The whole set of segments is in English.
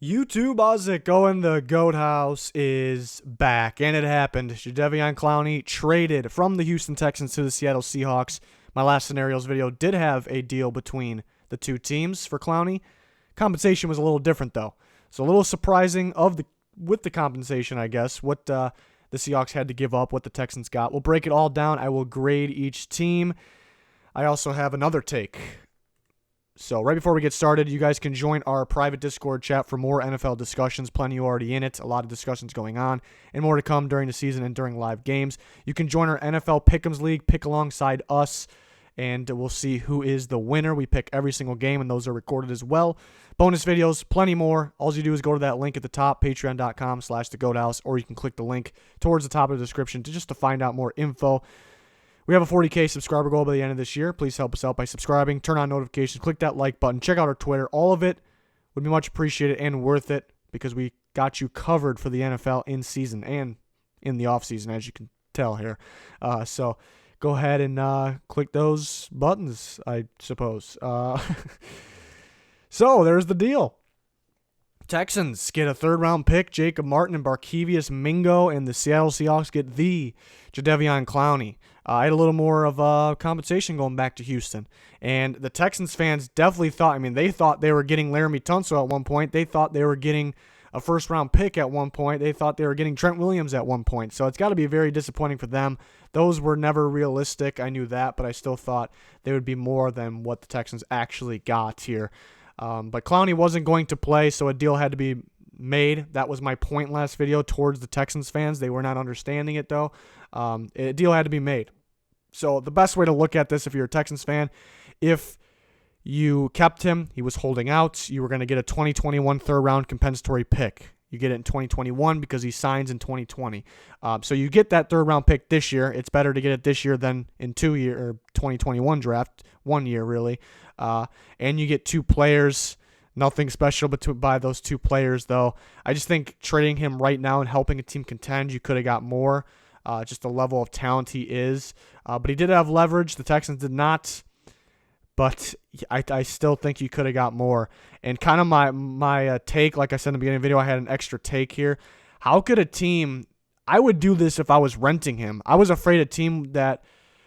YouTube, how's it going? The GOAT House is back, and it happened. Jadeveon Clowney traded from the Houston Texans to the Seattle Seahawks. My last scenarios video did have a deal between the two teams for Clowney. Compensation was a little different, though. So a little surprising with the compensation, I guess, what the Seahawks had to give up, what the Texans got. We'll break it all down. I will grade each team. I also have another take. So right before we get started, you guys can join our private Discord chat for more NFL discussions. Plenty already in it. A lot of discussions going on and more to come during the season and during live games. You can join our NFL Pick'ems League, pick alongside us, and we'll see who is the winner. We pick every single game, and those are recorded as well. Bonus videos, plenty more. All you do is go to that link at the top, patreon.com/thegoathouse, or you can click the link towards the top of the description to find out more info. We have a 40K subscriber goal by the end of this year. Please help us out by subscribing, turn on notifications, click that like button, check out our Twitter. All of it would be much appreciated and worth it because we got you covered for the NFL in season and in the off season, as you can tell here. So go ahead and click those buttons, I suppose. So there's the deal. Texans get a third-round pick, Jacob Martin and Barkevious Mingo, and the Seattle Seahawks get the Jadeveon Clowney. I had a little more of compensation going back to Houston. And the Texans fans definitely they thought they were getting Laramie Tunsil at one point. They thought they were getting a first-round pick at one point. They thought they were getting Trent Williams at one point. So it's got to be very disappointing for them. Those were never realistic. I knew that, but I still thought they would be more than what the Texans actually got here. But Clowney wasn't going to play, so a deal had to be made. That was my point last video towards the Texans fans. They were not understanding it, though. A deal had to be made. So the best way to look at this, if you're a Texans fan, if you kept him, he was holding out, you were going to get a 2021 third-round compensatory pick. You get it in 2021 because he signs in 2020. So you get that third-round pick this year. It's better to get it this year than in 2021 draft, 1 year really. And you get two players. Nothing special by those two players, though. I just think trading him right now and helping a team contend, you could have got more. Just the level of talent he is. But he did have leverage. The Texans did not. But I still think you could have got more. And kind of my take, like I said in the beginning of the video, I had an extra take here. How could a team, I would do this if I was renting him. I was afraid a team that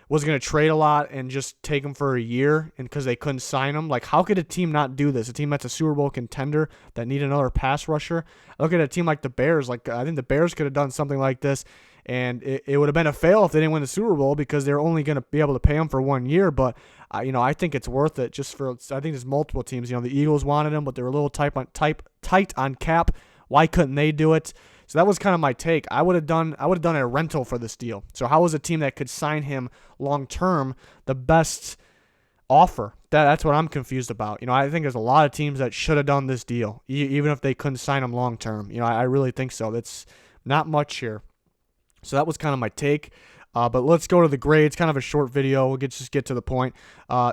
was going to trade a lot and just take him for a year and because they couldn't sign him. Like, how could a team not do this? A team that's a Super Bowl contender that need another pass rusher. Look at a team like the Bears. Like, I think the Bears could have done something like this, and it would have been a fail if they didn't win the Super Bowl because they're only going to be able to pay him for 1 year. But I think it's worth it just for. I think there's multiple teams. The Eagles wanted him, but they were a little tight on cap. Why couldn't they do it? So that was kind of my take. I would have done a rental for this deal. So how was a team that could sign him long term the best offer? That's what I'm confused about. I think there's a lot of teams that should have done this deal, even if they couldn't sign him long term. I really think so. That's not much here. So that was kind of my take. But let's go to the grades. Kind of a short video. We'll just get to the point.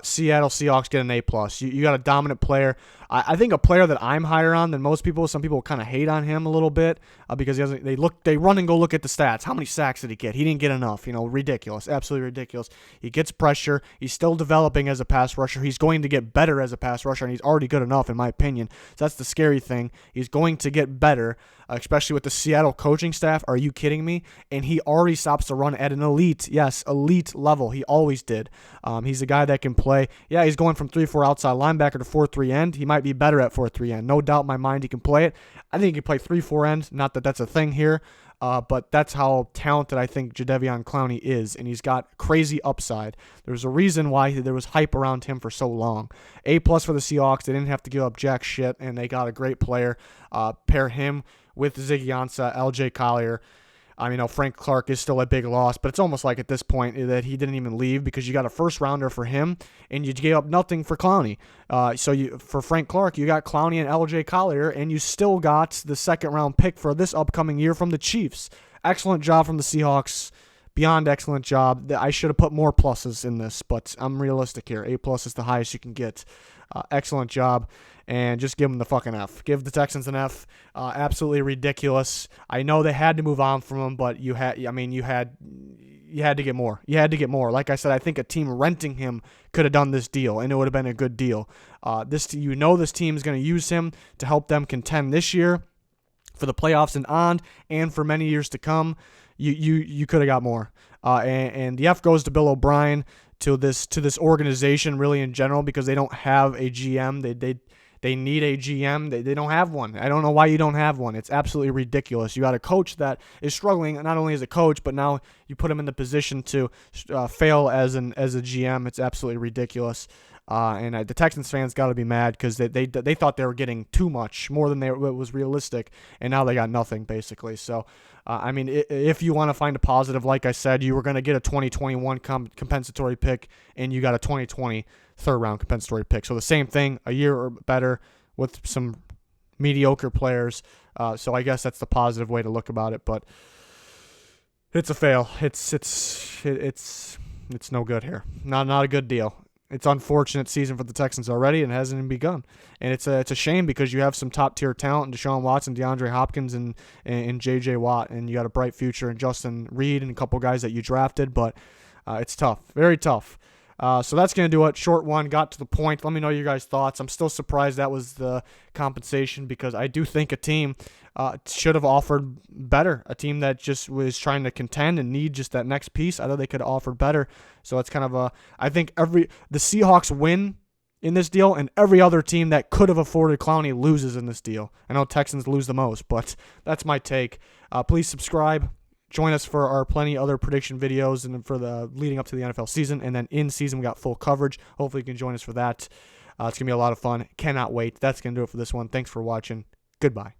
Seattle Seahawks get an A+. You got a dominant player. I think a player that I'm higher on than most people. Some people kind of hate on him a little bit because they run and go look at the stats. How many sacks did he get? He didn't get enough. Ridiculous. Absolutely ridiculous. He gets pressure. He's still developing as a pass rusher. He's going to get better as a pass rusher, and he's already good enough, in my opinion. So that's the scary thing. He's going to get better, especially with the Seattle coaching staff. Are you kidding me? And he already stops the run at an elite level. He always did. He's a guy that can play. Yeah, he's going from 3-4 outside linebacker to 4-3 end. He might be better at 4-3 end. No doubt in my mind he can play it. I think he can play 3-4 end. Not that that's a thing here, but that's how talented I think Jadeveon Clowney is, and he's got crazy upside. There's a reason why there was hype around him for so long. A+ for the Seahawks. They didn't have to give up jack shit, and they got a great player. Pair him with Ziggy Ansah, LJ Collier. Frank Clark is still a big loss, but it's almost like at this point that he didn't even leave because you got a first-rounder for him, and you gave up nothing for Clowney. For Frank Clark, you got Clowney and LJ Collier, and you still got the second-round pick for this upcoming year from the Chiefs. Excellent job from the Seahawks. Beyond excellent job. I should have put more pluses in this, but I'm realistic here. A+ is the highest you can get. Excellent job. And just give them the fucking F. Give the Texans an F. Absolutely ridiculous. I know they had to move on from him, but you had you had to get more. You had to get more. Like I said, I think a team renting him could have done this deal, and it would have been a good deal. This team is going to use him to help them contend this year for the playoffs and for many years to come. You could have got more. And the F goes to Bill O'Brien, to this organization really in general, because they don't have a GM. They need a GM. They don't have one. I don't know why you don't have one. It's absolutely ridiculous. You got a coach that is struggling, not only as a coach, but now you put him in the position to fail as a GM. It's absolutely ridiculous. And the Texans fans got to be mad because they thought they were getting too much, more than it was realistic, and now they got nothing, basically. So, I mean, if you want to find a positive, like I said, you were going to get a 2021 compensatory pick, and you got a 2020 third-round compensatory pick. So the same thing, a year or better with some mediocre players. So I guess that's the positive way to look about it, but it's a fail. It's no good here. Not a good deal. It's an unfortunate season for the Texans already, and it hasn't even begun. And it's a shame because you have some top-tier talent in Deshaun Watson, DeAndre Hopkins, and J.J. Watt, and you got a bright future in Justin Reed and a couple guys that you drafted, but it's tough, very tough. So that's going to do it. Short one, got to the point. Let me know your guys' thoughts. I'm still surprised that was the compensation because I do think a team should have offered better. A team that just was trying to contend and need just that next piece. I thought they could have offered better. So it's kind of I think the Seahawks win in this deal, and every other team that could have afforded Clowney loses in this deal. I know Texans lose the most, but that's my take. Please subscribe. Join us for our plenty other prediction videos and for the leading up to the NFL season. And then in season, we got full coverage. Hopefully you can join us for that. It's going to be a lot of fun. Cannot wait. That's going to do it for this one. Thanks for watching. Goodbye.